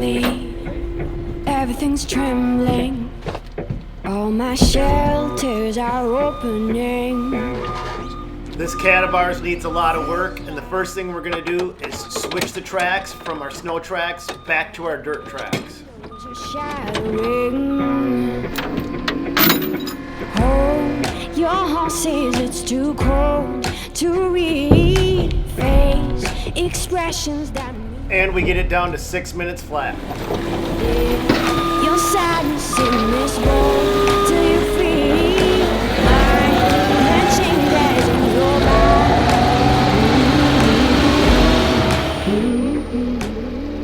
believe everything's trembling. All my shelters are opening. This cat of ours needs a lot of work, and the first thing we're gonna do is switch the tracks from our snow tracks back to our dirt tracks. Shattering. Oh, your heart says it's too cold to read. Face expressions that And we get it down to 6 minutes flat. your sadness in this world till you feel mine. And changes in your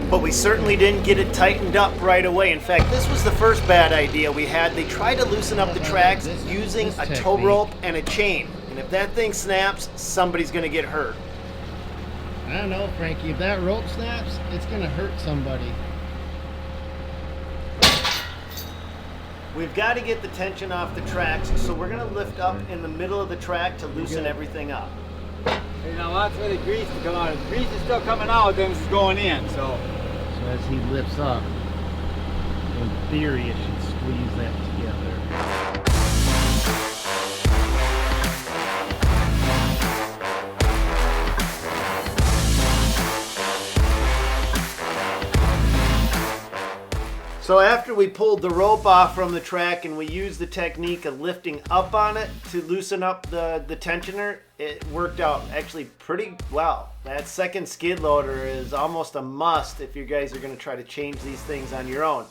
mind. But we certainly didn't get it tightened up right away. In fact, this was the first bad idea we had. They tried to loosen up the tracks using a tow rope and a chain. And if that thing snaps, somebody's gonna get hurt. I don't know, Frankie. If that rope snaps, it's going to hurt somebody. We've got to get the tension off the tracks, so we're going to lift up in the middle of the track to loosen everything up. Hey, now that's for the grease to come out. If the grease is still coming out, then it's going in, So as he lifts up, in theory, it should squeeze that together. So after we pulled the rope off from the track and we used the technique of lifting up on it to loosen up the tensioner, it worked out actually pretty well. That second skid loader is almost a must if you guys are going to try to change these things on your own.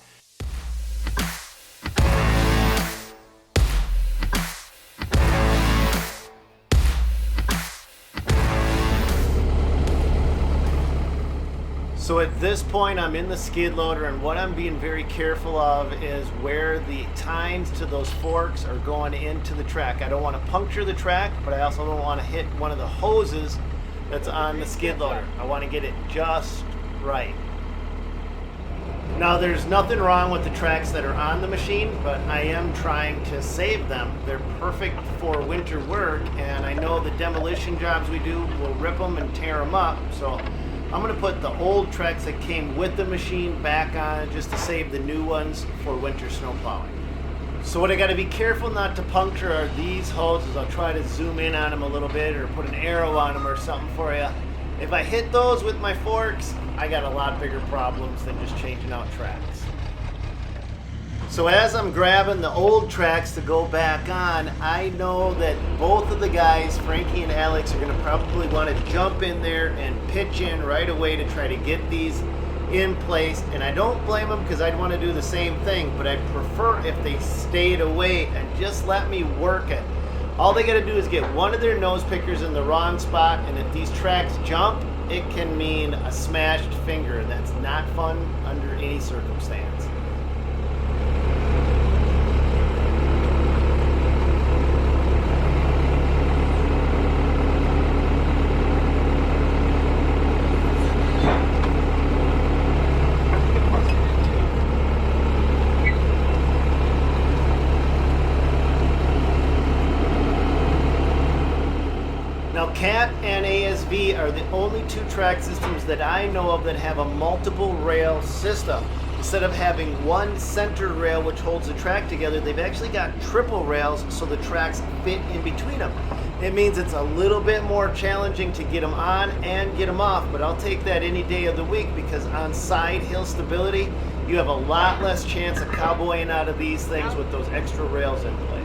So at this point, I'm in the skid loader, and what I'm being very careful of is where the tines to those forks are going into the track. I don't want to puncture the track, but I also don't want to hit one of the hoses that's on the skid loader. I want to get it just right. Now, there's nothing wrong with the tracks that are on the machine, but I am trying to save them. They're perfect for winter work, and I know the demolition jobs we do will rip them and tear them up, so I'm going to put the old tracks that came with the machine back on just to save the new ones for winter snow plowing. So what I got to be careful not to puncture are these hoses. I'll try to zoom in on them a little bit or put an arrow on them or something for you. If I hit those with my forks, I got a lot bigger problems than just changing out tracks. So as I'm grabbing the old tracks to go back on, I know that both of the guys, Frankie and Alex, are going to probably want to jump in there and pitch in right away to try to get these in place. And I don't blame them because I'd want to do the same thing, but I'd prefer if they stayed away and just let me work it. All they got to do is get one of their nose pickers in the wrong spot, and if these tracks jump, it can mean a smashed finger, and that's not fun under any circumstance. Now, CAT and ASV are the only two track systems that I know of that have a multiple rail system. Instead of having one center rail which holds the track together, they've actually got triple rails so the tracks fit in between them. It means it's a little bit more challenging to get them on and get them off, but I'll take that any day of the week because on side hill stability, you have a lot less chance of cowboying out of these things with those extra rails in place.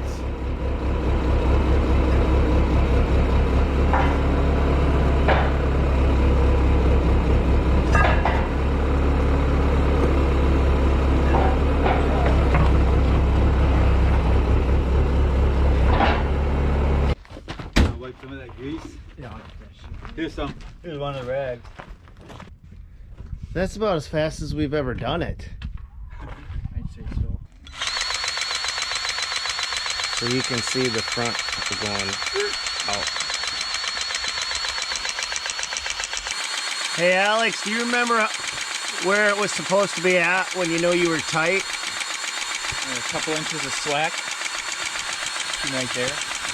wipe some of that grease. Yeah. Here's one of the rags. That's about as fast as we've ever done it. I'd say so. So you can see the front going out. Hey Alex, do you remember where it was supposed to be at when you know you were tight? A couple inches of slack. Right there.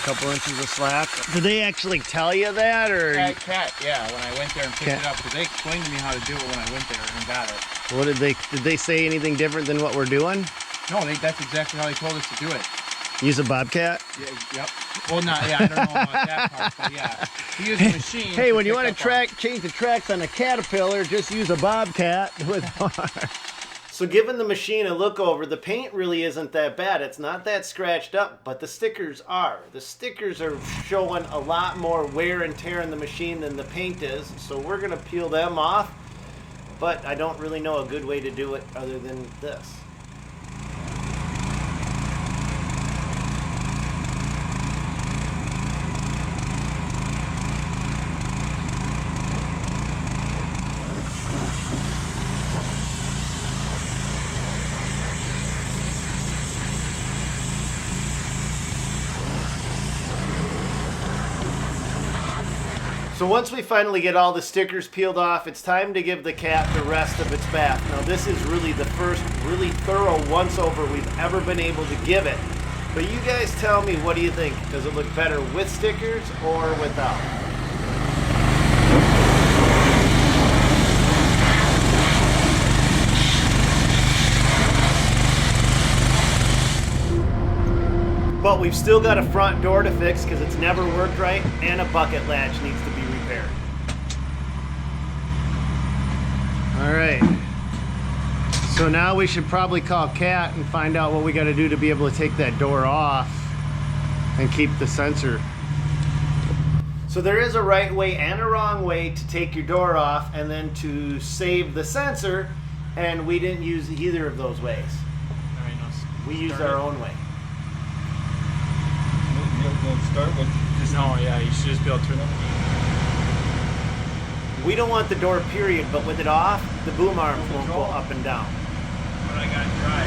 A couple inches of slack. Did they actually tell you that, or? At Cat, yeah, when I went there and picked it up, because they explained to me how to do it when I went there and got it. What did they say anything different than what we're doing? No, that's exactly how they told us to do it. Use a bobcat? Yeah, yep. Well, not, yeah, I don't know about that part, but yeah. You use a machine. Hey, when you want to change the tracks on a Caterpillar, just use a bobcat with So giving the machine a look over, the paint really isn't that bad. It's not that scratched up, but the stickers are. The stickers are showing a lot more wear and tear in the machine than the paint is, so we're going to peel them off, but I don't really know a good way to do it other than this. So once we finally get all the stickers peeled off, it's time to give the cat the rest of its bath. Now this is really the first really thorough once-over we've ever been able to give it. But you guys tell me, what do you think? Does it look better with stickers or without? But we've still got a front door to fix because it's never worked right, and a bucket latch needs to be repaired. All right. So now we should probably call Cat and find out what we got to do to be able to take that door off and keep the sensor. So there is a right way and a wrong way to take your door off and then to save the sensor, and we didn't use either of those ways. We used our own way. Start with no, yeah, you should just be able to turn it. We don't want the door period, but with it off, the boom arms won't go up and down. But I got dry.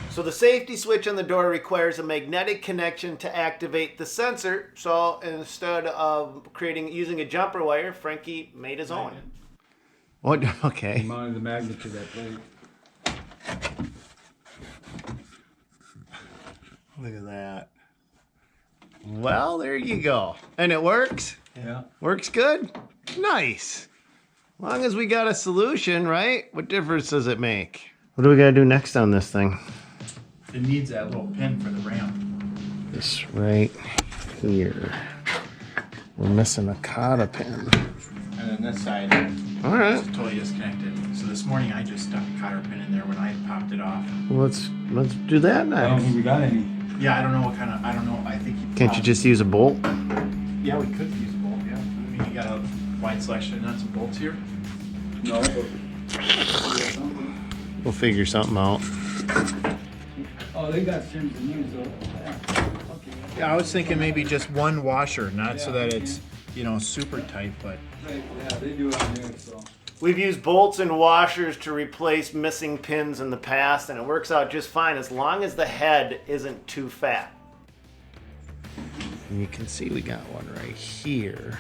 Okay. So the safety switch on the door requires a magnetic connection to activate the sensor. So instead of using a jumper wire, Frankie made his own. What? Okay. The amount of the magnitude of that plate. Look at that. Well, there you go. And it works? Yeah. Works good? Nice. As long as we got a solution, right? What difference does it make? What do we got to do next on this thing? It needs that little pin for the ramp. This right here. We're missing a cotta pin. And then this side, all right, it's totally disconnected. So this morning I just stuck a cotter pin in there when I popped it off. Well, let's do that next. I don't think we got any. Yeah, I don't know what kind of, I don't know, I think you Can't you just use a bolt? Yeah, we could use a bolt, yeah. I mean, you got a wide selection of nuts and bolts here. No, but We'll figure something out. oh, they got shims and use though. Yeah, I was thinking maybe just one washer, not so that it's, you know, super tight, but. Yeah, they do it on there, so. We've used bolts and washers to replace missing pins in the past, and it works out just fine as long as the head isn't too fat. And you can see we got one right here.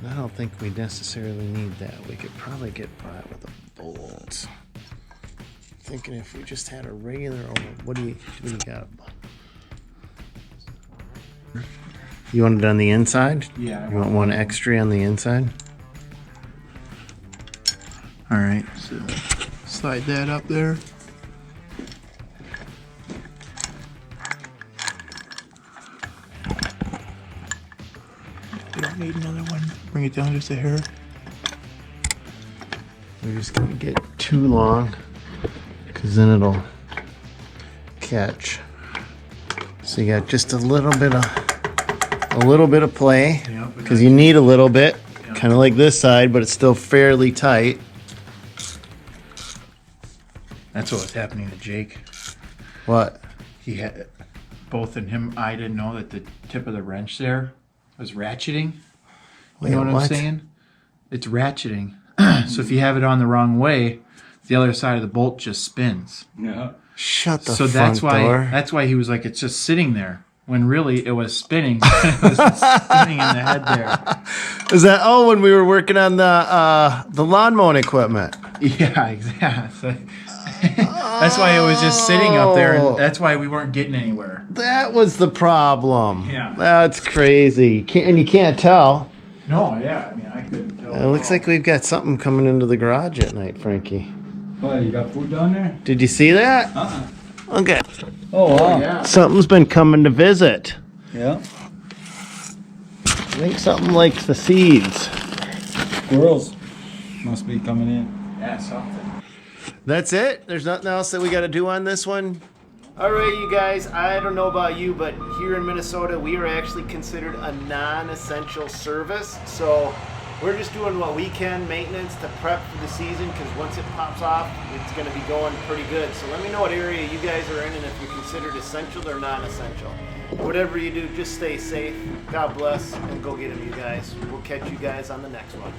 I don't think we necessarily need that. We could probably get by with a bolt. Thinking if we just had a regular, what do you got? You want it on the inside? Yeah. You want one extra on the inside? All right, so slide that up there. We don't need another one. Bring it down just a hair. We're just gonna get too long, because then it'll catch. So you got just a little bit of play, because you need a little bit, kind of like this side, but it's still fairly tight. That's what was happening to Jake. What? He had both in him. I didn't know that the tip of the wrench there was ratcheting. You know what I'm saying? It's ratcheting. So if you have it on the wrong way, the other side of the bolt just spins. Yeah. Shut the So front door. that's why he was like, it's just sitting there. When really it was spinning. It was spinning in the head there. Is that when we were working on the lawn mowing equipment? Yeah, exactly. That's why it was just sitting up there, Oh. and that's why we weren't getting anywhere. That was the problem. Yeah. That's crazy. And you can't tell. No, yeah, I mean, I couldn't tell. It looks like we've got something coming into the garage at night, Frankie. What, you got food down there? Did you see that? Okay. Oh, wow. Yeah. Something's been coming to visit. Yeah. I think something likes the seeds. Squirrels must be coming in. Yeah, something. That's it? There's nothing else that we got to do on this one? All right, you guys, I don't know about you, but here in Minnesota, we are actually considered a non-essential service. So we're just doing what we can, maintenance to prep for the season, because once it pops off, it's going to be going pretty good. So let me know what area you guys are in and if you're considered essential or non-essential. Whatever you do, just stay safe. God bless, and go get them, you guys. We'll catch you guys on the next one.